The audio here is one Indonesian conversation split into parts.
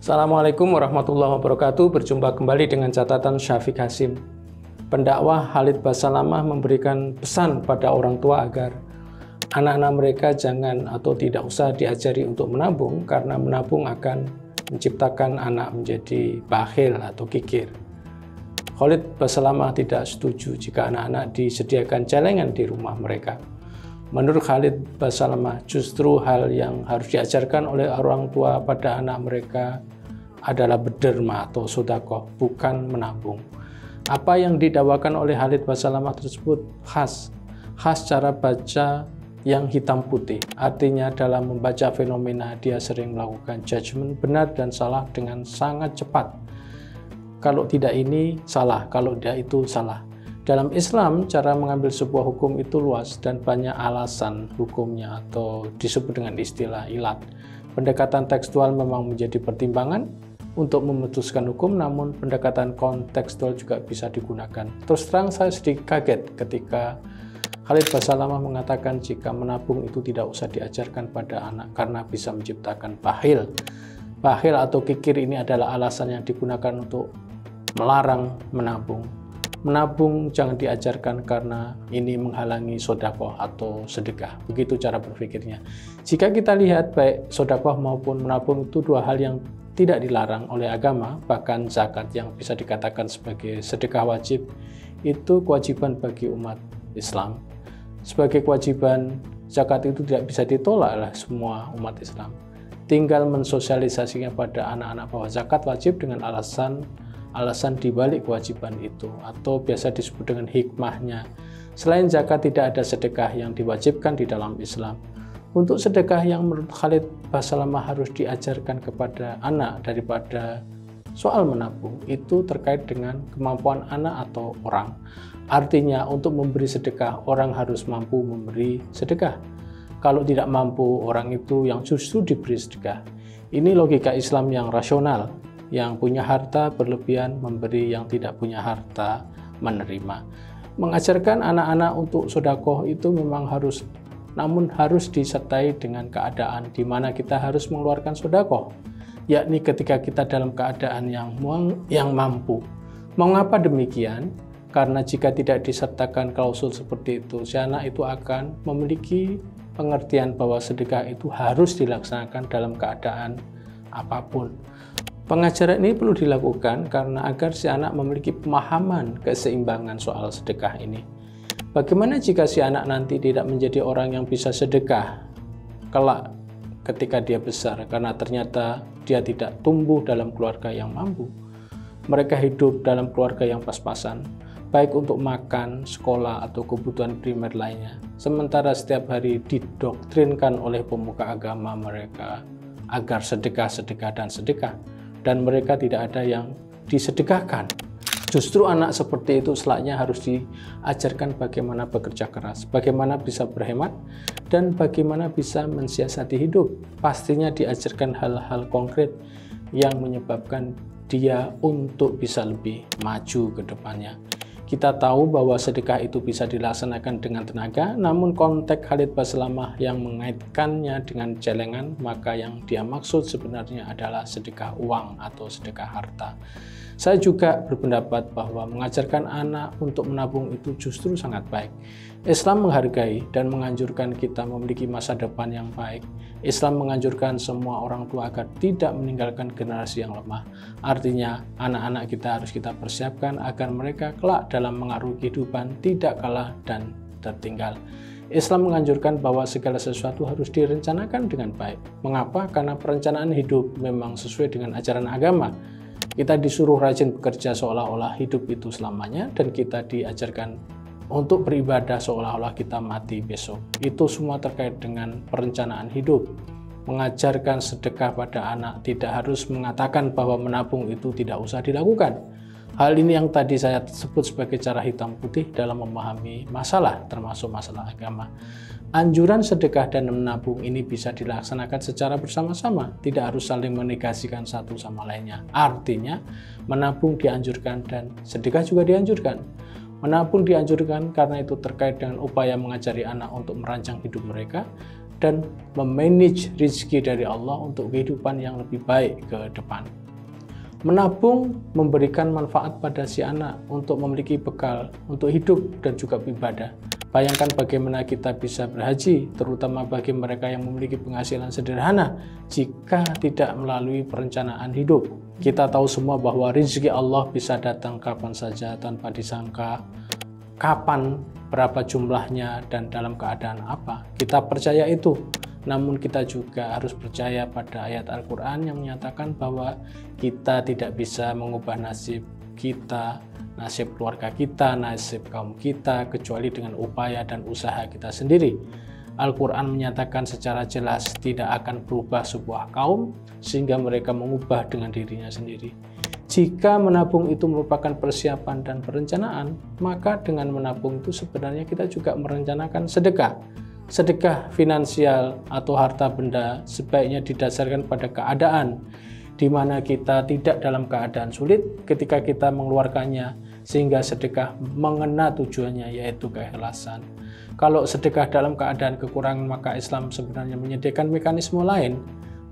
Assalamualaikum warahmatullahi wabarakatuh. Berjumpa kembali dengan catatan Syafiq Hasim. Pendakwah Khalid Basalamah memberikan pesan pada orang tua agar anak-anak mereka jangan atau tidak usah diajari untuk menabung, karena menabung akan menciptakan anak menjadi bakhil atau kikir. Khalid Basalamah tidak setuju jika anak-anak disediakan celengan di rumah mereka. Menurut Khalid Basalamah, justru hal yang harus diajarkan oleh orang tua pada anak mereka adalah berderma atau sedekah, bukan menabung. Apa yang didakwakan oleh Khalid Basalamah tersebut khas cara baca yang hitam putih. Artinya dalam membaca fenomena dia sering melakukan judgement benar dan salah dengan sangat cepat. Kalau tidak ini salah, kalau tidak itu salah. Dalam Islam, cara mengambil sebuah hukum itu luas dan banyak alasan hukumnya atau disebut dengan istilah ilat. Pendekatan tekstual memang menjadi pertimbangan untuk memutuskan hukum, namun pendekatan kontekstual juga bisa digunakan. Terus terang saya sedikit kaget ketika Khalid Basalamah mengatakan jika menabung itu tidak usah diajarkan pada anak karena bisa menciptakan bakhil. Bakhil atau kikir ini adalah alasan yang digunakan untuk melarang menabung. Menabung jangan diajarkan karena ini menghalangi sedekah atau sedekah. Begitu cara berpikirnya. Jika kita lihat baik sedekah maupun menabung itu dua hal yang tidak dilarang oleh agama, bahkan zakat yang bisa dikatakan sebagai sedekah wajib itu kewajiban bagi umat Islam. Sebagai kewajiban, zakat itu tidak bisa ditolak oleh semua umat Islam. Tinggal mensosialisasinya pada anak-anak bahwa zakat wajib dengan alasan dibalik kewajiban itu, atau biasa disebut dengan hikmahnya. Selain zakat tidak ada sedekah yang diwajibkan di dalam Islam. Untuk sedekah yang menurut Khalid Basalamah harus diajarkan kepada anak daripada soal menabung itu terkait dengan kemampuan anak atau orang. Artinya untuk memberi sedekah orang harus mampu memberi sedekah. Kalau tidak mampu orang itu yang justru diberi sedekah. Ini logika Islam yang rasional. Yang punya harta berlebihan memberi, yang tidak punya harta menerima. Mengajarkan anak-anak untuk sedekah itu memang harus, namun harus disertai dengan keadaan di mana kita harus mengeluarkan sedekah, yakni ketika kita dalam keadaan yang mampu. Mengapa demikian? Karena jika tidak disertakan klausul seperti itu, si anak itu akan memiliki pengertian bahwa sedekah itu harus dilaksanakan dalam keadaan apapun. Pengajaran ini perlu dilakukan karena agar si anak memiliki pemahaman keseimbangan soal sedekah ini. Bagaimana jika si anak nanti tidak menjadi orang yang bisa sedekah kelak ketika dia besar karena ternyata dia tidak tumbuh dalam keluarga yang mampu? Mereka hidup dalam keluarga yang pas-pasan, baik untuk makan, sekolah, atau kebutuhan primer lainnya. Sementara setiap hari didoktrinkan oleh pemuka agama mereka agar sedekah, dan mereka tidak ada yang disedekahkan. Justru anak seperti itu selayaknya harus diajarkan bagaimana bekerja keras, bagaimana bisa berhemat, dan bagaimana bisa mensiasati hidup. Pastinya diajarkan hal-hal konkret yang menyebabkan dia untuk bisa lebih maju ke depannya. Kita tahu bahwa sedekah itu bisa dilaksanakan dengan tenaga, namun konteks Khalid Basalamah yang mengaitkannya dengan celengan, maka yang dia maksud sebenarnya adalah sedekah uang atau sedekah harta. Saya juga berpendapat bahwa mengajarkan anak untuk menabung itu justru sangat baik. Islam menghargai dan menganjurkan kita memiliki masa depan yang baik. Islam menganjurkan semua orang tua agar tidak meninggalkan generasi yang lemah. Artinya, anak-anak kita harus kita persiapkan agar mereka kelak dalam mengarungi kehidupan tidak kalah dan tertinggal. Islam menganjurkan bahwa segala sesuatu harus direncanakan dengan baik. Mengapa? Karena perencanaan hidup memang sesuai dengan ajaran agama. Kita disuruh rajin bekerja seolah-olah hidup itu selamanya, dan kita diajarkan untuk beribadah seolah-olah kita mati besok. Itu semua terkait dengan perencanaan hidup. Mengajarkan sedekah pada anak tidak harus mengatakan bahwa menabung itu tidak usah dilakukan. Hal ini yang tadi saya sebut sebagai cara hitam putih dalam memahami masalah, termasuk masalah agama. Anjuran sedekah dan menabung ini bisa dilaksanakan secara bersama-sama, tidak harus saling menegasikan satu sama lainnya. Artinya, menabung dianjurkan dan sedekah juga dianjurkan. Menabung dianjurkan karena itu terkait dengan upaya mengajari anak untuk merancang hidup mereka, dan memanage rezeki dari Allah untuk kehidupan yang lebih baik ke depan. Menabung memberikan manfaat pada si anak untuk memiliki bekal untuk hidup dan juga beribadah. Bayangkan bagaimana kita bisa berhaji, terutama bagi mereka yang memiliki penghasilan sederhana, jika tidak melalui perencanaan hidup. Kita tahu semua bahwa rezeki Allah bisa datang kapan saja tanpa disangka kapan, berapa jumlahnya, dan dalam keadaan apa. Kita percaya itu. Namun kita juga harus percaya pada ayat Al-Quran yang menyatakan bahwa kita tidak bisa mengubah nasib kita, nasib keluarga kita, nasib kaum kita, kecuali dengan upaya dan usaha kita sendiri. Al-Quran menyatakan secara jelas tidak akan berubah sebuah kaum sehingga mereka mengubah dengan dirinya sendiri. Jika menabung itu merupakan persiapan dan perencanaan, maka dengan menabung itu sebenarnya kita juga merencanakan sedekah. Sedekah finansial atau harta benda sebaiknya didasarkan pada keadaan di mana kita tidak dalam keadaan sulit ketika kita mengeluarkannya, sehingga sedekah mengena tujuannya, yaitu keikhlasan. Kalau sedekah dalam keadaan kekurangan, maka Islam sebenarnya menyediakan mekanisme lain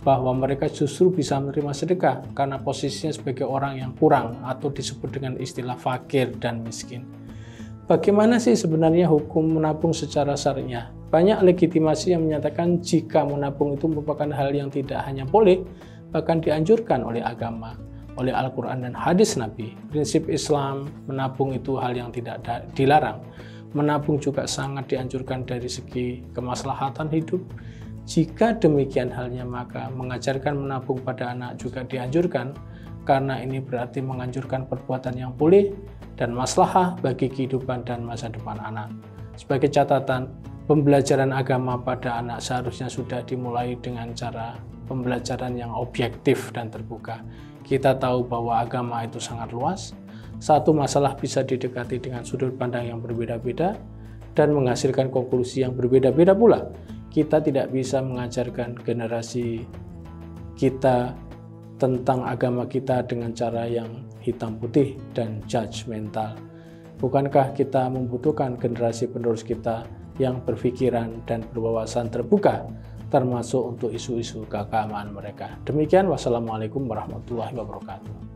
bahwa mereka justru bisa menerima sedekah karena posisinya sebagai orang yang kurang atau disebut dengan istilah fakir dan miskin. Bagaimana sih sebenarnya hukum menabung secara syariah? Banyak legitimasi yang menyatakan jika menabung itu merupakan hal yang tidak hanya boleh, bahkan dianjurkan oleh agama, oleh Al-Quran dan hadis Nabi. Prinsip Islam, menabung itu hal yang tidak dilarang. Menabung juga sangat dianjurkan dari segi kemaslahatan hidup. Jika demikian halnya, maka mengajarkan menabung pada anak juga dianjurkan, karena ini berarti menganjurkan perbuatan yang boleh dan maslahah bagi kehidupan dan masa depan anak. Sebagai catatan, pembelajaran agama pada anak seharusnya sudah dimulai dengan cara pembelajaran yang objektif dan terbuka. Kita tahu bahwa agama itu sangat luas. Satu masalah bisa didekati dengan sudut pandang yang berbeda-beda dan menghasilkan konklusi yang berbeda-beda pula. Kita tidak bisa mengajarkan generasi kita tentang agama kita dengan cara yang hitam putih dan judgmental. Bukankah kita membutuhkan generasi penerus kita yang berpikiran dan berwawasan terbuka, termasuk untuk isu-isu keagamaan mereka? Demikian, wassalamualaikum warahmatullahi wabarakatuh.